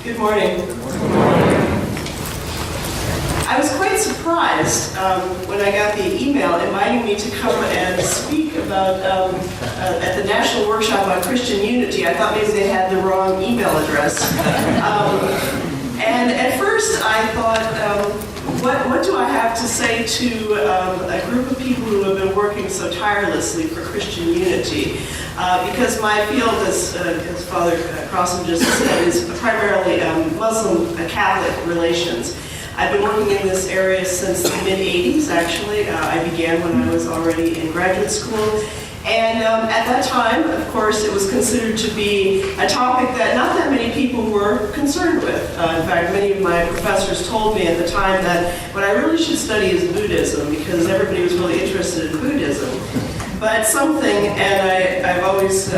Good morning. I was quite surprised when I got the email inviting me to come and speak about at the National Workshop on Christian Unity. I thought maybe they had the wrong email address. And at first I thought, what do I have to say to a group of people who have been working so tirelessly for Christian unity? Because my field, as Father Crossan just said, is primarily Muslim-Catholic relations. I've been working in this area since the mid-'80s, actually. I began when I was already in graduate school. And at that time, of course, it was considered to be a topic that not that many people were concerned with. In fact, many of my professors told me at the time that what I really should study is Buddhism, because everybody was really interested in Buddhism. But something, and I've always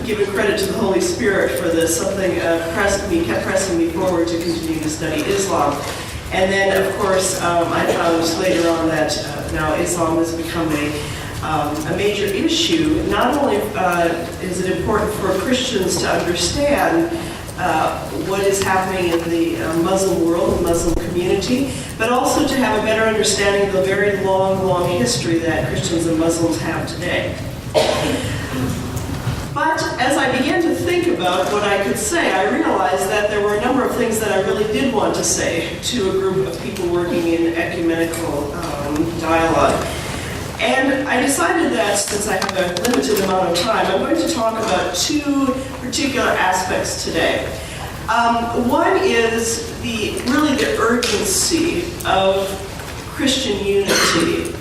given credit to the Holy Spirit for this, something kept pressing me forward to continue to study Islam. And then, of course, I found later on that now Islam has become a major issue. Not only is it important for Christians to understand what is happening in the Muslim world, the Muslim community, but also to have a better understanding of the very long history that Christians and Muslims have today. But as I began to think about what I could say, I realized that there were a number of things that I really did want to say to a group of people working in ecumenical dialogue. And I decided that since I have a limited amount of time, I'm going to talk about two particular aspects today. One is really the urgency of Christian unity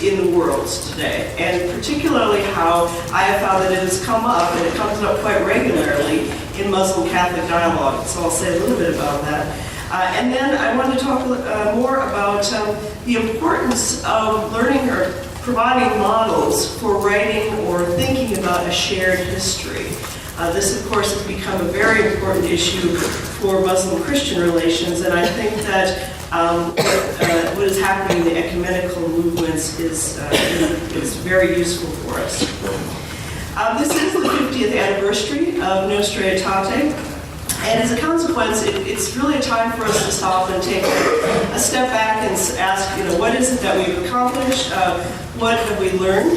in the world today, and particularly how I have found that it has come up, and it comes up quite regularly in Muslim-Catholic dialogue. So I'll say a little bit about that. And then I want to talk more about the importance of learning or providing models for writing or thinking about a shared history. This, of course, has become a very important issue for Muslim-Christian relations, and I think that what is happening in the ecumenical movements is very useful for us. This is the 50th anniversary of Nostra Aetate. And as a consequence, it's really a time for us to stop and take a step back and ask, what is it that we've accomplished? What have we learned?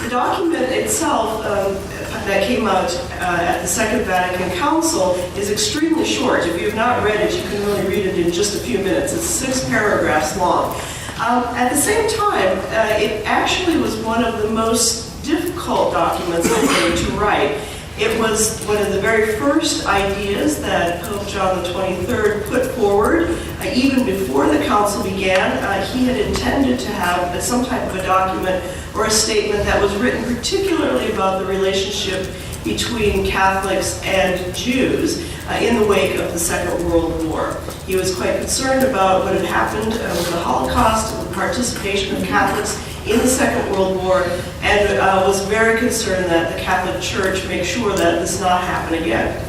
The document itself that came out at the Second Vatican Council is extremely short. If you have not read it, you can really read it in just a few minutes. It's 6 paragraphs long. At the same time, it actually was one of the most difficult documents I think to write. It was one of the very first ideas that Pope John XXIII put forward. Even before the council began, he had intended to have some type of a document or a statement that was written particularly about the relationship between Catholics and Jews in the wake of the Second World War. He was quite concerned about what had happened with the Holocaust and the participation of Catholics in the Second World War, and was very concerned that the Catholic Church make sure that this not happen again.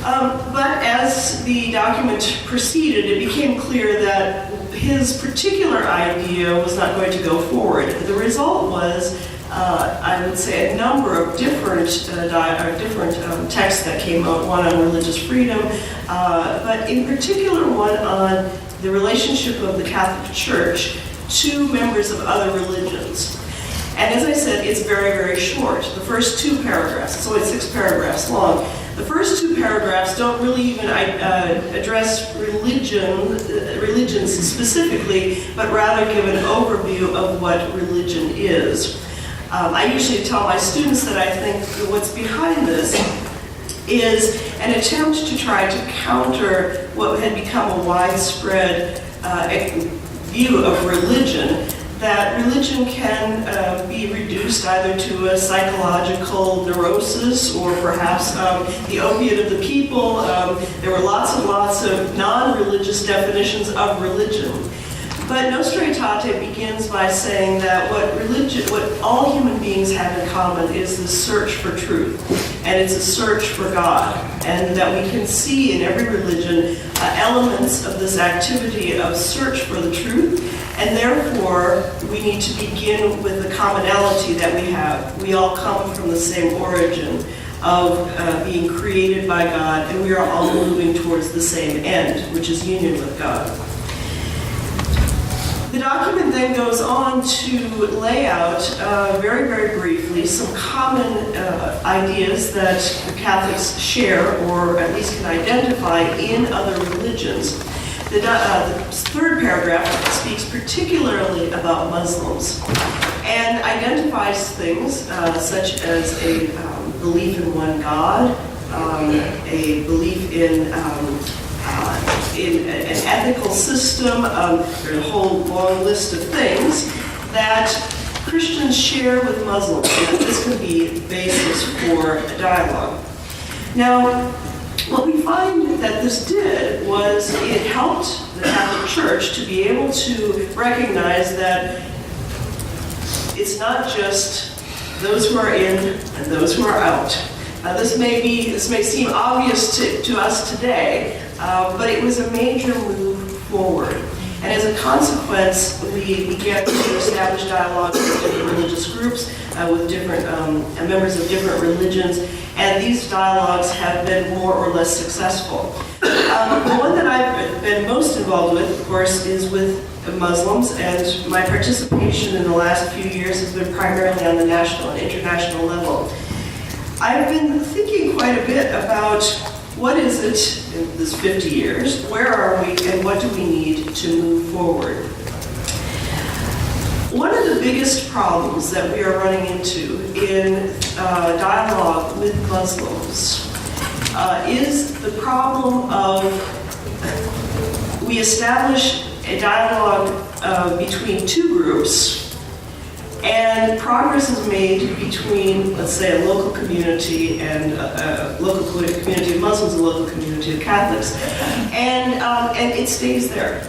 But as the document proceeded, it became clear that his particular idea was not going to go forward. The result was, I would say, a number of different texts that came out, one on religious freedom, but in particular one on the relationship of the Catholic Church to members of other religions. And as I said, it's very short. The first 2 paragraphs, it's only 6 paragraphs long. The first 2 paragraphs don't really even address religions specifically, but rather give an overview of what religion is. I usually tell my students that I think what's behind this is an attempt to try to counter what had become a widespread view of religion, that religion can be reduced either to a psychological neurosis or perhaps the opiate of the people. There were lots of non-religious definitions of religion. But Nostra Aetate begins by saying that what all human beings have in common is the search for truth, and it's a search for God, and that we can see in every religion elements of this activity of search for the truth, and therefore we need to begin with the commonality that we have. We all come from the same origin. of being created by God, and we are all moving towards the same end, which is union with God. The document then goes on to lay out, very, very briefly, some common ideas that the Catholics share, or at least can identify in other religions. The third paragraph speaks particularly about Muslims and identifies things such as a belief in one God, a belief in an ethical system. There's a whole long list of things that Christians share with Muslims, and this can be the basis for a dialogue. Now, what we find that this did was it helped the Catholic Church to be able to recognize that it's not just those who are in and those who are out. This may seem obvious to us today, but it was a major move forward. And as a consequence, we began to establish dialogue with different religious groups, with different members of different religions, and these dialogues have been more or less successful. The one that I've been most involved with, of course, is with Muslims, and my participation in the last few years has been primarily on the national and international level. I've been thinking quite a bit about what is it in this 50 years, where are we, and what do we need to move forward. One of the biggest problems that we are running into in dialogue with Muslims is the problem of we establish a dialogue between two groups, and progress is made between, let's say, a local community and a local community of Muslims, a local community of Catholics, and it stays there.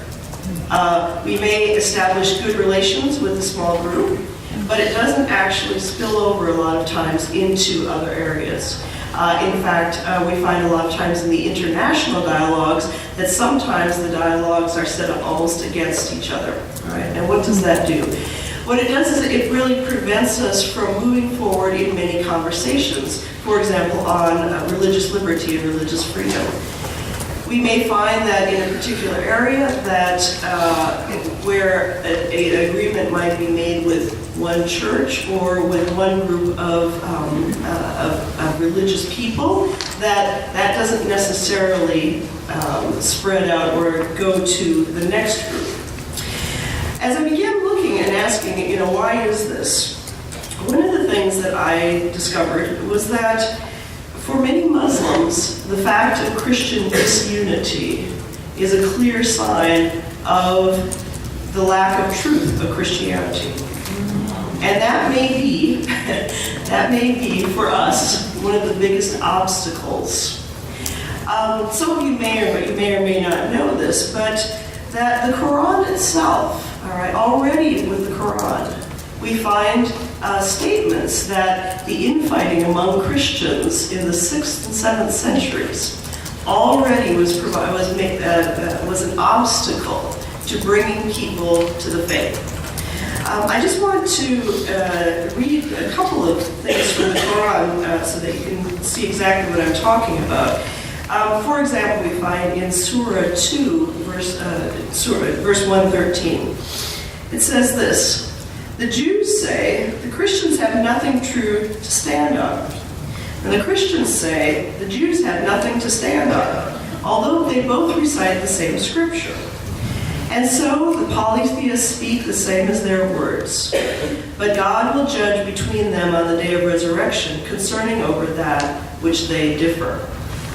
We may establish good relations with a small group, but it doesn't actually spill over a lot of times into other areas. In fact, we find a lot of times in the international dialogues that sometimes the dialogues are set up almost against each other. All right? And what does that do? What it does is it really prevents us from moving forward in many conversations, for example, on religious liberty and religious freedom. We may find that in a particular area that where an agreement might be made with one church or with one group of religious people, that doesn't necessarily spread out or go to the next group. As I began looking and asking, why is this? One of the things that I discovered was that for many Muslims, the fact of Christian disunity is a clear sign of the lack of truth of Christianity. And that may be for us one of the biggest obstacles. Some of you may or may not know this, but that the Quran itself, already with the Quran, we find statements that the infighting among Christians in the 6th and 7th centuries already was an obstacle to bringing people to the faith. I just want to read a couple of things from the Quran so that you can see exactly what I'm talking about. For example, we find in Surah 2, verse 113, it says this: the Jews say the Christians have nothing true to stand on. And the Christians say the Jews have nothing to stand on, although they both recite the same scripture. And so the polytheists speak the same as their words. But God will judge between them on the day of resurrection concerning over that which they differ.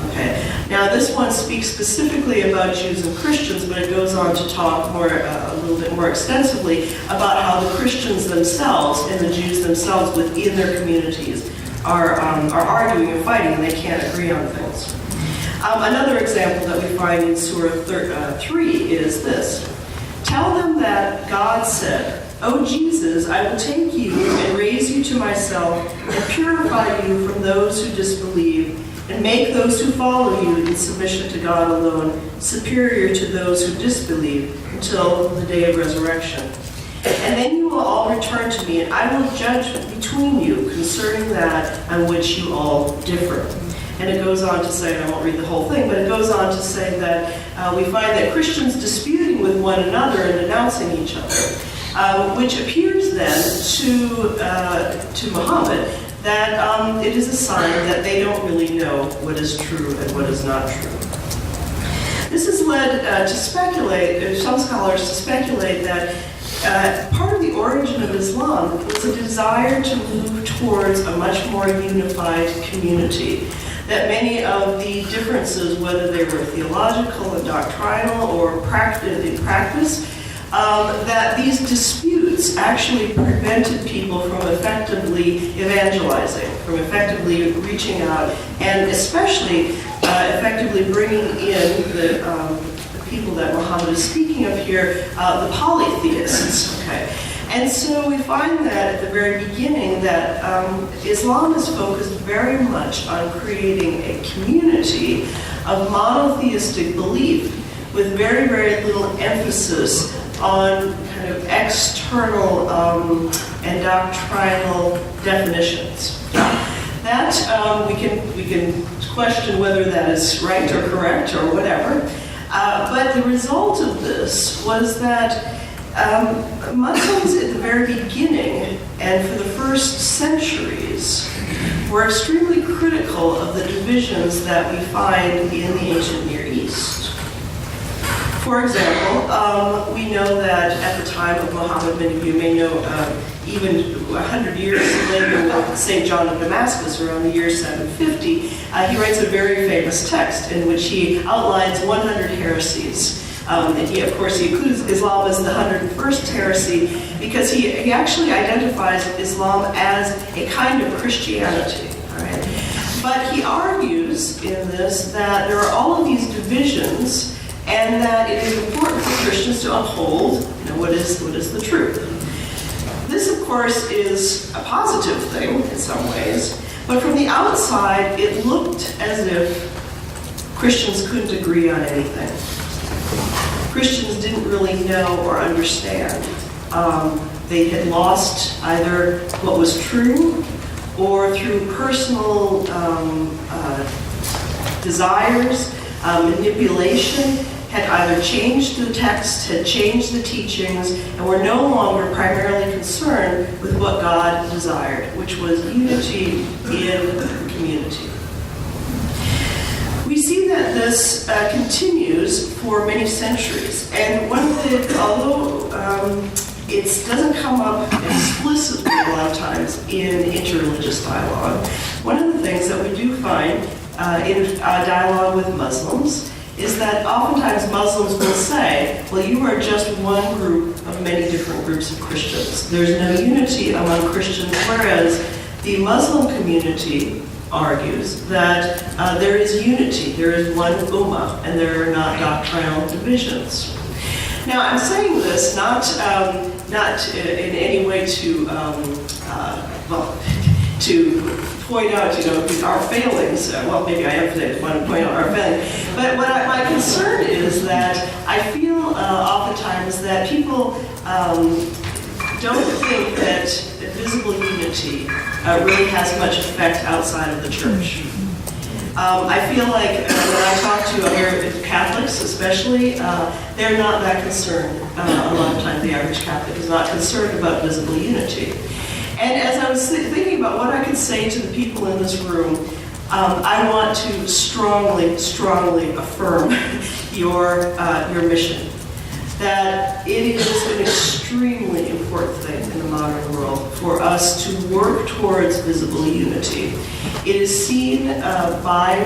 Okay. Now this one speaks specifically about Jews and Christians, but it goes on to talk a little bit more extensively about how the Christians themselves and the Jews themselves within their communities are arguing and fighting, and they can't agree on things. Another example that we find in Surah 3 is this: tell them that God said, "O Jesus, I will take you and raise you to myself and purify you from those who disbelieve, and make those who follow you in submission to God alone superior to those who disbelieve until the day of resurrection." And then you will all return to me, and I will judge between you concerning that on which you all differ. And it goes on to say, and I won't read the whole thing, but it goes on to say that we find that Christians disputing with one another and denouncing each other, which appears then to Muhammad that it is a sign that they don't really know what is true and what is not true. This has led to speculate, some scholars to speculate that part of the origin of Islam was a desire to move towards a much more unified community. That many of the differences, whether they were theological and doctrinal or in practice, that these disputes actually prevented people from effectively evangelizing, from effectively reaching out, and especially effectively bringing in the people that Muhammad is speaking of here, the polytheists. Okay. And so we find that at the very beginning that Islam is focused very much on creating a community of monotheistic belief with very, very little emphasis on kind of external and doctrinal definitions. That we can question whether that is right or correct or whatever. But the result of this was that Muslims at the very beginning and for the first centuries were extremely critical of the divisions that we find in the ancient Near East. For example, we know that at the time of Muhammad, many of you may know, even 100 years later with St. John of Damascus, around the year 750, he writes a very famous text in which he outlines 100 heresies. And he includes Islam as the 101st heresy because he actually identifies Islam as a kind of Christianity. All right? But he argues in this that there are all of these divisions and that it is important for Christians to uphold what is the truth. This, of course, is a positive thing in some ways, but from the outside, it looked as if Christians couldn't agree on anything. Christians didn't really know or understand. They had lost either what was true or through personal desires, manipulation, had either changed the text, had changed the teachings, and were no longer primarily concerned with what God desired, which was unity in the community. We see that this continues for many centuries, and one of the, although it doesn't come up explicitly a lot of times in interreligious dialogue, one of the things that we do find in dialogue with Muslims is that oftentimes Muslims will say, well, you are just one group of many different groups of Christians. There's no unity among Christians, whereas the Muslim community argues that there is unity, there is one ummah, and there are not doctrinal divisions. Now, I'm saying this not in any way to point out, our failings. Well, maybe I am want to point out our failings. But my concern is that I feel oftentimes that people don't think that visible unity really has much effect outside of the church. I feel like when I talk to other Catholics especially, they're not that concerned. A lot of times the average Catholic is not concerned about visible unity. And as I was thinking about what I could say to the people in this room, I want to strongly, strongly affirm your mission. That it is an extremely important thing in the modern world for us to work towards visible unity. It is seen by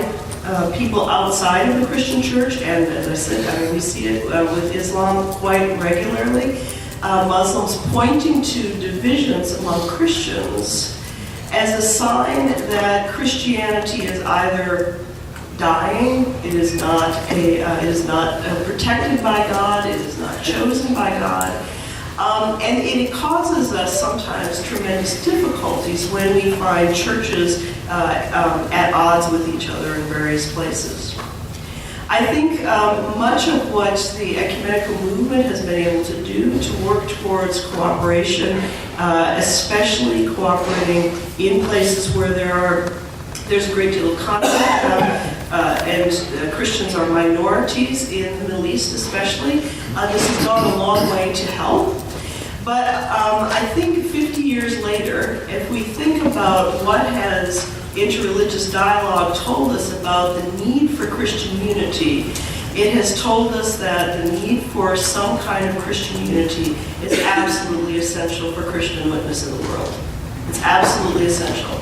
people outside of the Christian church, and as I said, we see it with Islam quite regularly. Muslims pointing to divisions among Christians as a sign that Christianity is either dying, it is not protected by God, it is not chosen by God, and it causes us sometimes tremendous difficulties when we find churches at odds with each other in various places. I think much of what the ecumenical movement has been able to do to work towards cooperation, especially cooperating in places where there's a great deal of conflict, and Christians are minorities in the Middle East especially, this has gone a long way to help. But I think 50 years later, if we think about what has interreligious dialogue told us about the need for Christian unity, it has told us that the need for some kind of Christian unity is absolutely essential for Christian witness in the world. It's absolutely essential.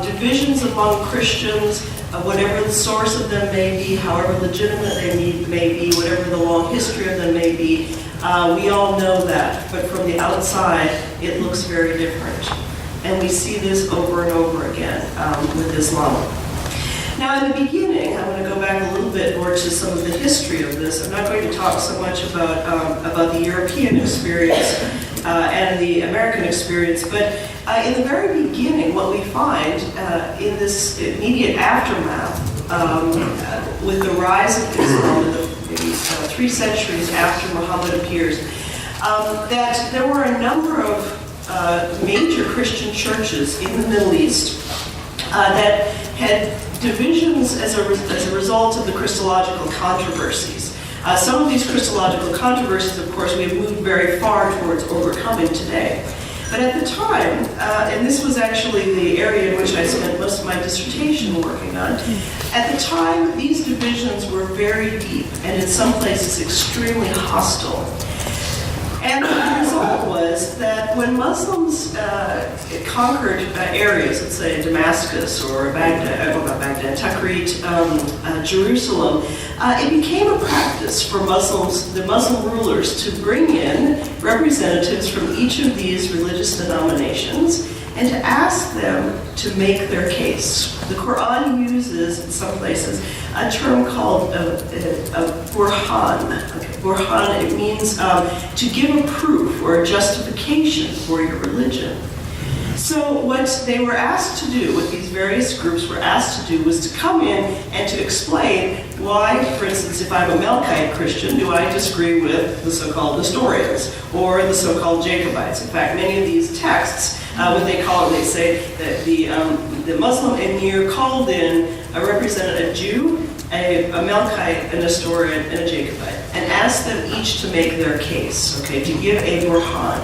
Divisions among Christians, whatever the source of them may be, however legitimate they may be, whatever the long history of them may be, we all know that. But from the outside, it looks very different. And we see this over and over again with Islam. Now, in the beginning, I'm going to go back a little bit more to some of the history of this. I'm not going to talk so much about the European experience and the American experience, but in the very beginning, what we find in this immediate aftermath with the rise of Islam, maybe 3 centuries after Muhammad appears, that there were a number of major Christian churches in the Middle East that had divisions as a result of the Christological controversies. Some of these Christological controversies, of course, we have moved very far towards overcoming today. But at the time, and this was actually the area in which I spent most of my dissertation working on, at the time, these divisions were very deep and in some places extremely hostile. And the result was that when Muslims conquered areas, let's say Damascus or Tikrit, Jerusalem, it became a practice for the Muslim rulers to bring in representatives from each of these religious denominations and to ask them to make their case. The Quran uses, in some places, a term called a burhan. Okay, burhan, it means to give a proof or a justification for your religion. So what they were asked to do, what these various groups were asked to do, was to come in and to explain why, for instance, if I'm a Melkite Christian, do I disagree with the so-called Nestorians or the so-called Jacobites? In fact, many of these texts, what they call it, they say that the Muslim emir called in a Jew, a Melkite, a Nestorian, and a Jacobite, and asked them each to make their case, okay, to give a burhan.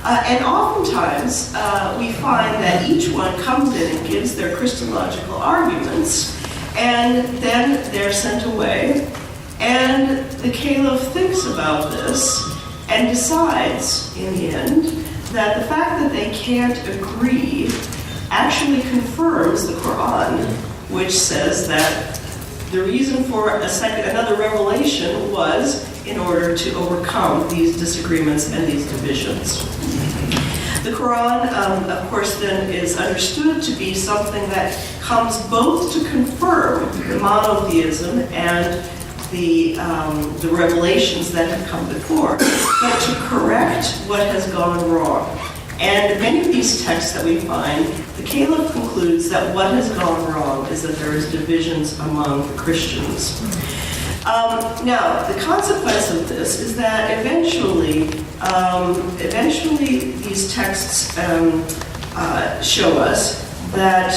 And oftentimes, we find that each one comes in and gives their Christological arguments, and then they're sent away, and the caliph thinks about this and decides, in the end, that the fact that they can't agree actually confirms the Quran, which says that the reason for another revelation was in order to overcome these disagreements and these divisions. The Quran, of course, then is understood to be something that comes both to confirm the monotheism and the revelations that have come before, but to correct what has gone wrong. And many of these texts that we find, the caliph concludes that what has gone wrong is that there is divisions among the Christians. Now, the consequence of this is that eventually these texts show us that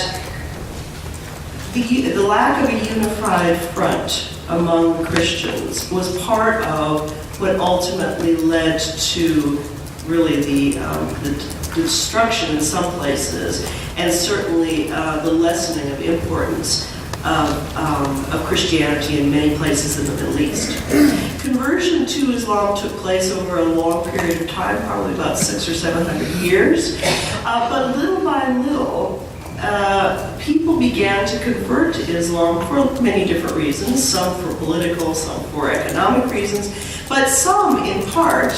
the lack of a unified front among Christians was part of what ultimately led to really the destruction in some places, and certainly the lessening of importance of Christianity in many places in the Middle East. Conversion to Islam took place over a long period of time, probably about 600 or 700 years, but little by little, people began to convert to Islam for many different reasons, some for political, some for economic reasons, but some in part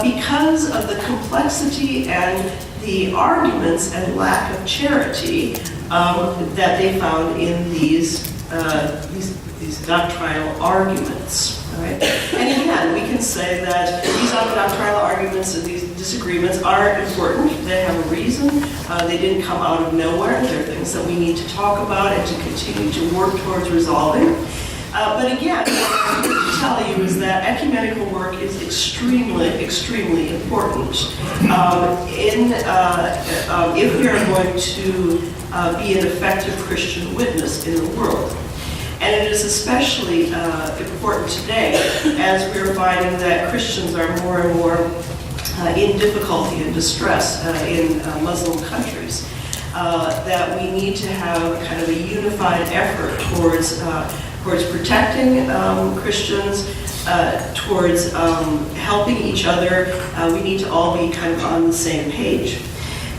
because of the complexity and the arguments and lack of charity that they found in these doctrinal arguments. Right? And again, we can say that these doctrinal arguments and these disagreements are important. They have a reason. They didn't come out of nowhere. They're things that we need to talk about and to continue to work towards resolving. But again, what I'm here to tell you is that ecumenical work is extremely, extremely important if we are going to be an effective Christian witness in the world. And it is especially important today as we're finding that Christians are more and more in difficulty and distress in Muslim countries. That we need to have kind of a unified effort towards protecting Christians, towards helping each other. We need to all be kind of on the same page.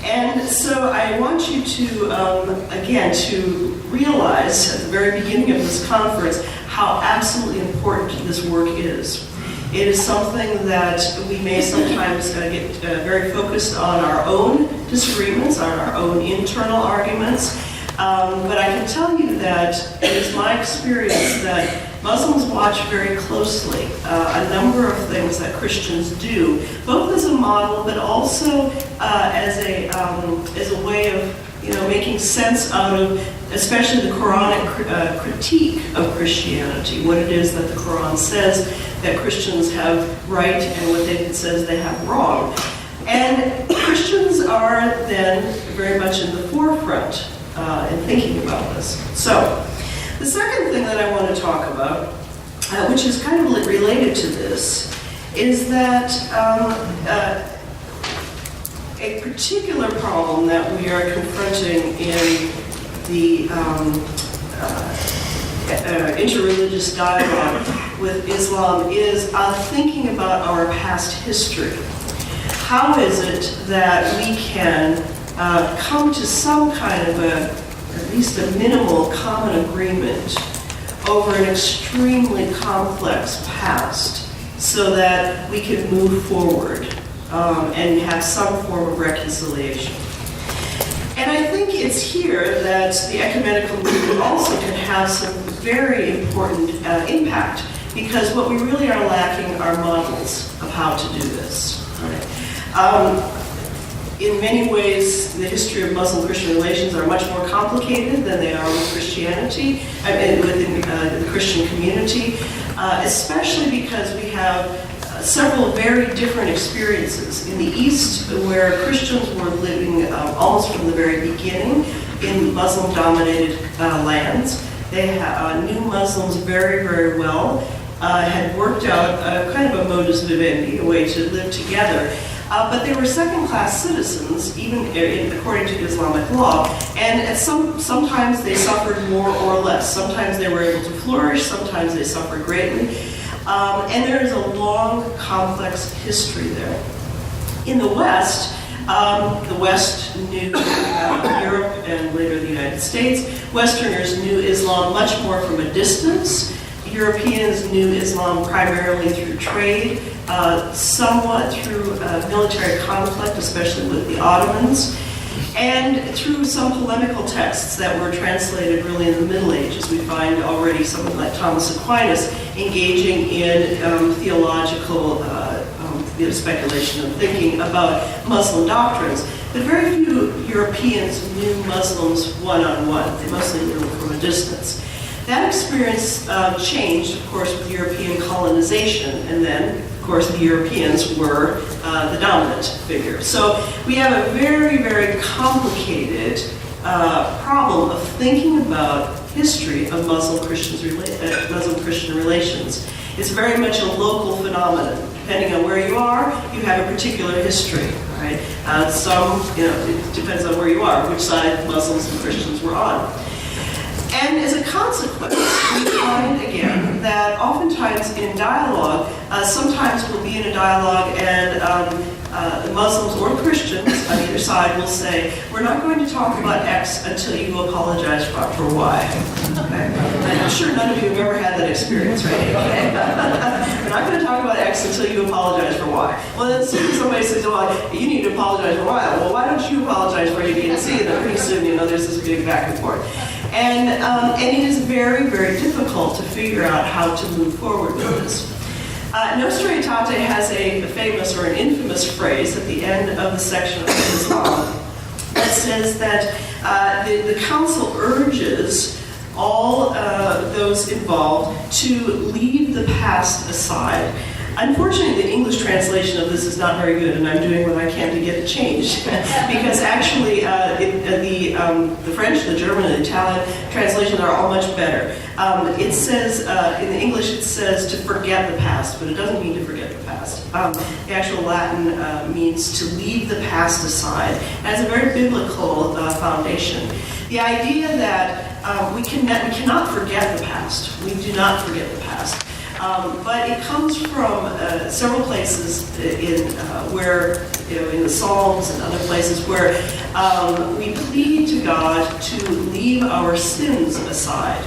And so I want you to, again, to realize at the very beginning of this conference how absolutely important this work is. It is something that we may sometimes get very focused on our own disagreements, on our own internal arguments. But I can tell you that it is my experience that Muslims watch very closely a number of things that Christians do, both as a model, but also as a way of making sense out of, especially the Quranic critique of Christianity, what it is that the Quran says that Christians have right and what it says they have wrong. And Christians are then very much in the forefront in thinking about this. So, the second thing that I want to talk about, which is kind of related to this, is that a particular problem that we are confronting in the interreligious dialogue with Islam is thinking about our past history. How is it that we can come to some kind of at least a minimal common agreement over an extremely complex past so that we can move forward and have some form of reconciliation? And I think it's here that the ecumenical movement also can have some very important impact, because what we really are lacking are models of how to do this. Right? In many ways, the history of Muslim-Christian relations are much more complicated than they are with Christianity, within the Christian community, especially because we have several very different experiences. In the East, where Christians were living almost from the very beginning in Muslim-dominated lands, they knew Muslims very, very well, had worked out kind of a modus vivendi, a way to live together. But they were second-class citizens, even according to Islamic law, and sometimes they suffered more or less. Sometimes they were able to flourish, sometimes they suffered greatly. And there is a long, complex history there. In the West knew Europe and later the United States. Westerners knew Islam much more from a distance. Europeans knew Islam primarily through trade, somewhat through military conflict, especially with the Ottomans, and through some polemical texts that were translated really in the Middle Ages. We find already someone like Thomas Aquinas engaging in theological speculation and thinking about Muslim doctrines. But very few Europeans knew Muslims one-on-one. They mostly knew them from a distance. That experience changed, of course, with European colonization, and then, of course, the Europeans were the dominant figure. So we have a very, very complicated problem of thinking about history of Muslim-Christian relations. It's very much a local phenomenon. Depending on where you are, you have a particular history, right? It depends on where you are, which side Muslims and Christians were on. And as a consequence, we find again that oftentimes in dialogue, sometimes we'll be in a dialogue and the Muslims or Christians on either side will say, we're not going to talk about X until you apologize for Y. Okay? I'm sure none of you have ever had that experience, right? Okay. We're not going to talk about X until you apologize for Y. Well, then soon somebody says, well, you need to apologize for Y. Well, why don't you apologize for A, B, and C? And then pretty soon, there's this big back and forth. And it is very, very difficult to figure out how to move forward with this. Nostra Aetate has a famous or an infamous phrase at the end of the section of Islam that says that the council urges all those involved to leave the past aside. Unfortunately, the English translation of this is not very good, and I'm doing what I can to get it changed. Because actually, the French, the German, and the Italian translations are all much better. It says, in the English, it says to forget the past, but it doesn't mean to forget the past. The actual Latin means to leave the past aside. It has a very biblical foundation. The idea that we cannot forget the past. We do not forget the past. But it comes from several places where, in the Psalms and other places where we plead to God to leave our sins aside.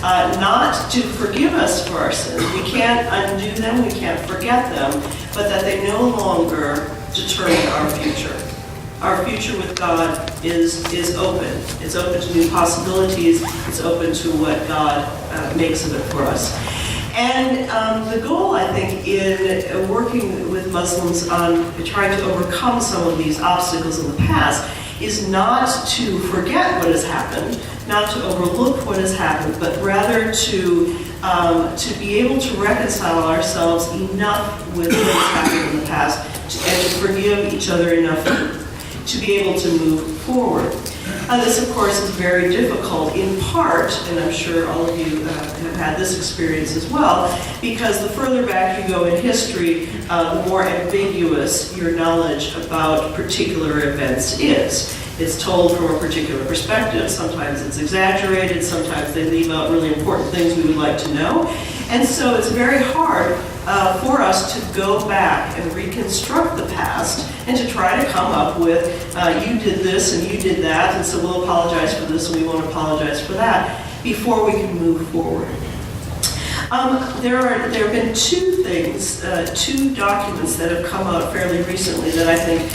Not to forgive us for our sins. We can't undo them, we can't forget them, but that they no longer determine our future. Our future with God is open. It's open to new possibilities. It's open to what God makes of it for us. And the goal, I think, in working with Muslims on trying to overcome some of these obstacles in the past is not to forget what has happened, not to overlook what has happened, but rather to be able to reconcile ourselves enough with what has happened in the past and to forgive each other enough to be able to move forward. This, of course, is very difficult in part, and I'm sure all of you have had this experience as well, because the further back you go in history, the more ambiguous your knowledge about particular events is. It's told from a particular perspective. Sometimes it's exaggerated. Sometimes they leave out really important things we would like to know. And so it's very hard for us to go back and reconstruct the past and to try to come up with, you did this and you did that, and so we'll apologize for this and we won't apologize for that, before we can move forward. There have been two things, two documents that have come out fairly recently that I think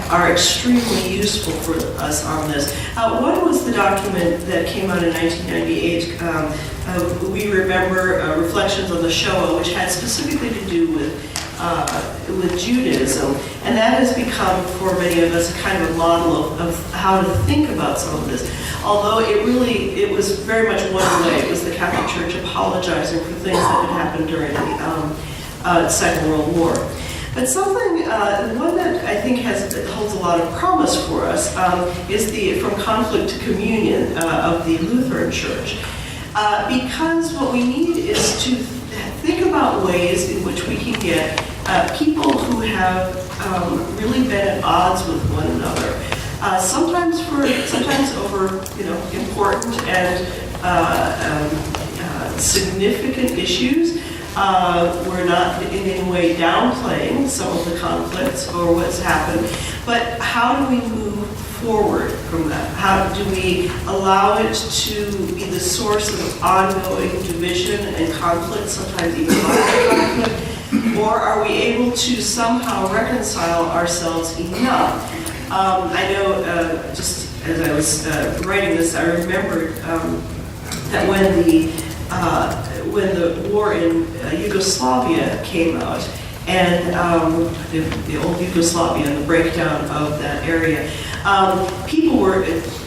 are extremely useful for us on this. One was the document that came out in 1998. We remember Reflections on the Shoah, which had specifically to do with Judaism, and that has become, for many of us, a kind of a model of how to think about some of this. Although it was very much one way. It was the Catholic Church apologizing for things that had happened during the Second World War. But one that I think holds a lot of promise for us is the From Conflict to Communion of the Lutheran Church. Because what we need is to think about ways in which we can get people who have really been at odds with one another, sometimes over important and significant issues. We're not in any way downplaying some of the conflicts or what's happened, but how do we move forward from that? How do we allow it to be the source of ongoing division and conflict, sometimes even violent conflict, or are we able to somehow reconcile ourselves enough? I know, just as I was writing this, I remembered that when the war in Yugoslavia came out, and the old Yugoslavia and the breakdown of that area,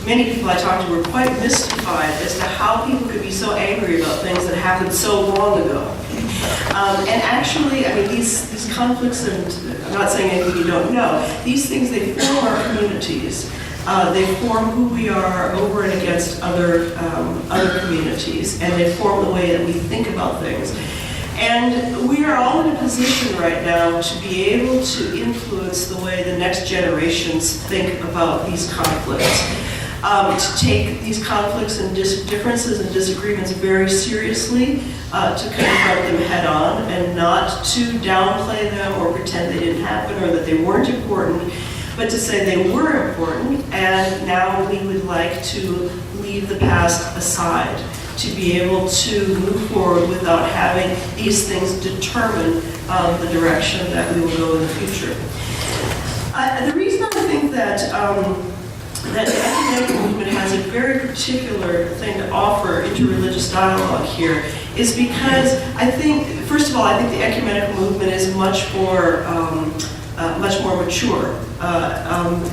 many people I talked to were quite mystified as to how people could be so angry about things that happened so long ago. And actually, I mean, these conflicts, and I'm not saying anything you don't know, these things, they form our communities. They form who we are over and against other communities, and they form the way that we think about things. And we are all in a position right now to be able to influence the way the next generations think about these conflicts. To take these conflicts and differences and disagreements very seriously, to confront them head on, and not to downplay them or pretend they didn't happen or that they weren't important, but to say they were important, and now we would like to leave the past aside, to be able to move forward without having these things determine the direction that we will go in the future. The reason I think that that the ecumenical movement has a very particular thing to offer interreligious dialogue here is because I think, first of all, I think the ecumenical movement is much more mature.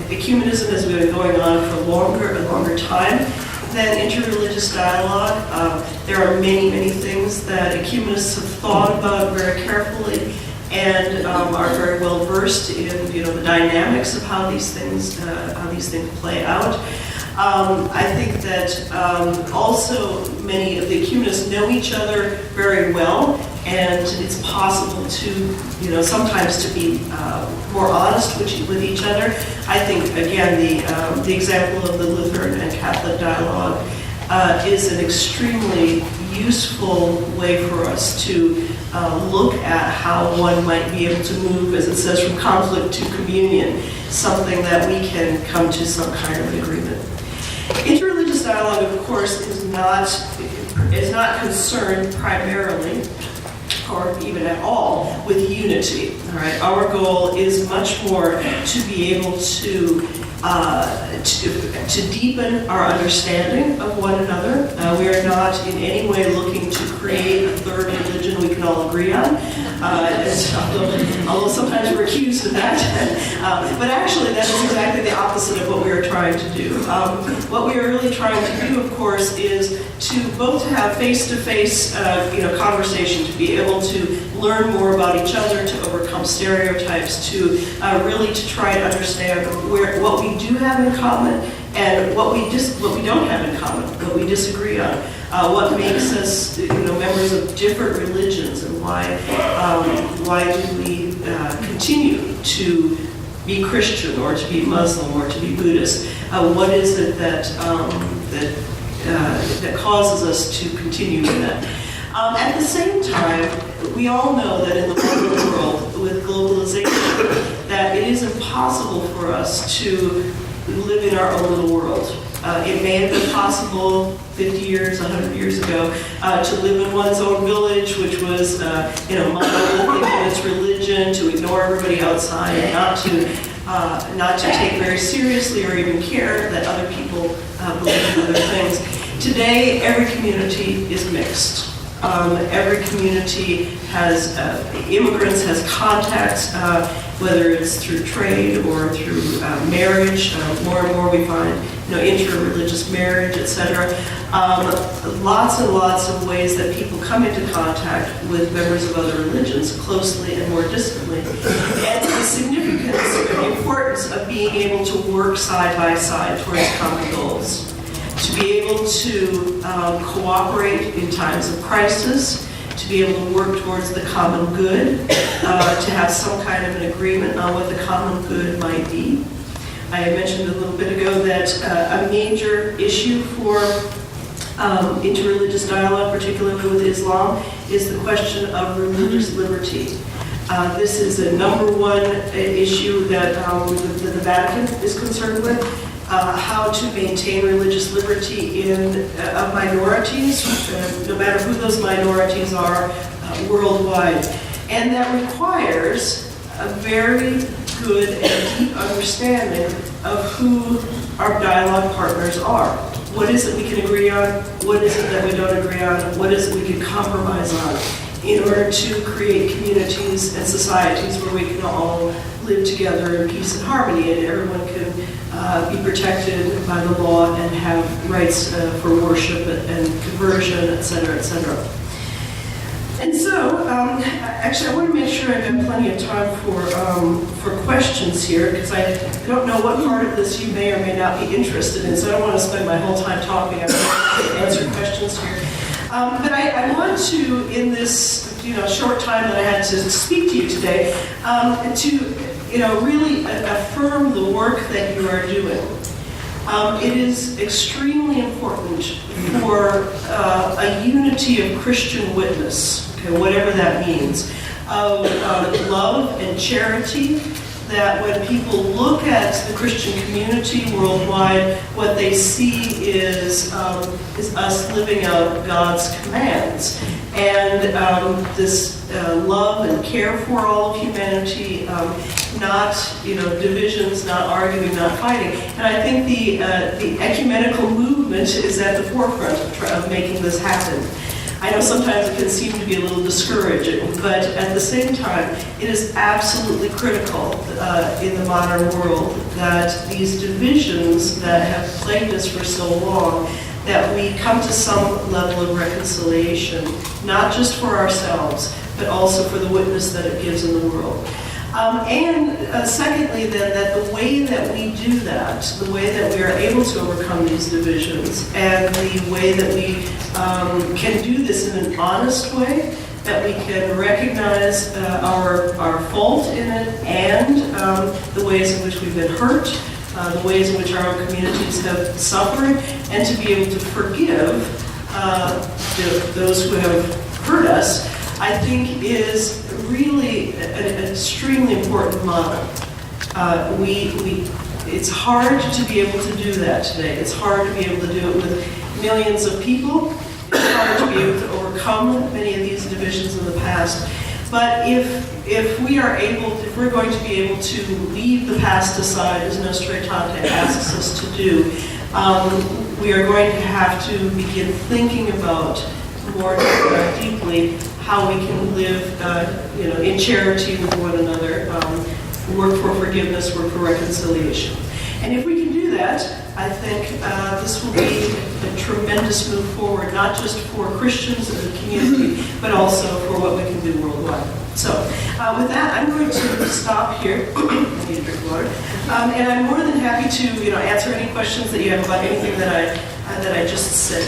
Ecumenism has been going on for a longer time, than interreligious dialogue. There are many, many things that ecumenists have thought about very carefully and are very well versed in, the dynamics of how these things play out. I think that also many of the ecumenists know each other very well, and it's possible to, sometimes to be more honest with each other. I think, again, the example of the Lutheran and Catholic dialogue is an extremely useful way for us to look at how one might be able to move, as it says, from conflict to communion, something that we can come to some kind of an agreement. Interreligious dialogue, of course, is not concerned primarily, or even at all, with unity. All right, our goal is much more to be able to deepen our understanding of one another. We are not in any way looking to create a third religion we can all agree on, although sometimes we're accused of that. But actually, that is exactly the opposite of what we are trying to do. What we are really trying to do, of course, is to both have face-to-face conversation, to be able to learn more about each other, to overcome stereotypes, to really to try to understand what we do have in common and what we don't have in common, what we disagree on, what makes us members of different religions, and why do we continue to be Christian or to be Muslim or to be Buddhist? What is it that causes us to continue in that? At the same time, we all know that in the modern world, with globalization, that it is impossible for us to live in our own little world. It may have been possible 50 years, 100 years ago, to live in one's own village, which was, monolithic in its religion, to ignore everybody outside, and not to take very seriously or even care that other people believe in other things. Today, every community is mixed. Every community has immigrants, has contacts, whether it's through trade or through marriage. More and more we find, interreligious marriage, etc. Lots and lots of ways that people come into contact with members of other religions, closely and more distantly. And the significance and the importance of being able to work side by side towards common goals. To be able to cooperate in times of crisis, to be able to work towards the common good, to have some kind of an agreement on what the common good might be. I mentioned a little bit ago that a major issue for interreligious dialogue, particularly with Islam, is the question of religious liberty. This is a number one issue that the Vatican is concerned with. How to maintain religious liberty of minorities, no matter who those minorities are, worldwide. And that requires a very good and deep understanding of who our dialogue partners are. What is it we can agree on? What is it that we don't agree on? What is it we can compromise on in order to create communities and societies where we can all live together in peace and harmony, and everyone can be protected by the law and have rights for worship and conversion, etc., etc. And so, actually, I want to make sure I've got plenty of time for questions here, because I don't know what part of this you may or may not be interested in, so I don't want to spend my whole time talking. I want to answer questions here. But I want to, in this short time that I had to speak to you today, to really affirm the work that you are doing. It is extremely important for a unity of Christian witness, whatever that means, of love and charity, that when people look at the Christian community worldwide, what they see is us living out God's commands. And this love and care for all of humanity, not divisions, not arguing, not fighting. And I think the ecumenical movement is at the forefront of making this happen. I know sometimes it can seem to be a little discouraging, but at the same time, it is absolutely critical in the modern world that these divisions that have plagued us for so long, that we come to some level of reconciliation, not just for ourselves, but also for the witness that it gives in the world. Secondly, then, that the way that we do that, the way that we are able to overcome these divisions, and the way that we can do this in an honest way, that we can recognize our fault in it, and the ways in which we've been hurt, the ways in which our own communities have suffered, and to be able to forgive those who have hurt us, I think is really an extremely important model. It's hard to be able to do that today. It's hard to be able to do it with millions of people. It's hard to be able to overcome many of these divisions in the past. But if we're going to be able to leave the past aside, as Nostra Aetate asks us to do, we are going to have to begin thinking about more deeply how we can live, in charity with one another, work for forgiveness, work for reconciliation. And if we can do that, I think this will be a tremendous move forward, not just for Christians as a community, but also for what we can do worldwide. So with that, I'm going to stop here. I need a drink of water. And I'm more than happy to answer any questions that you have about anything that I just said.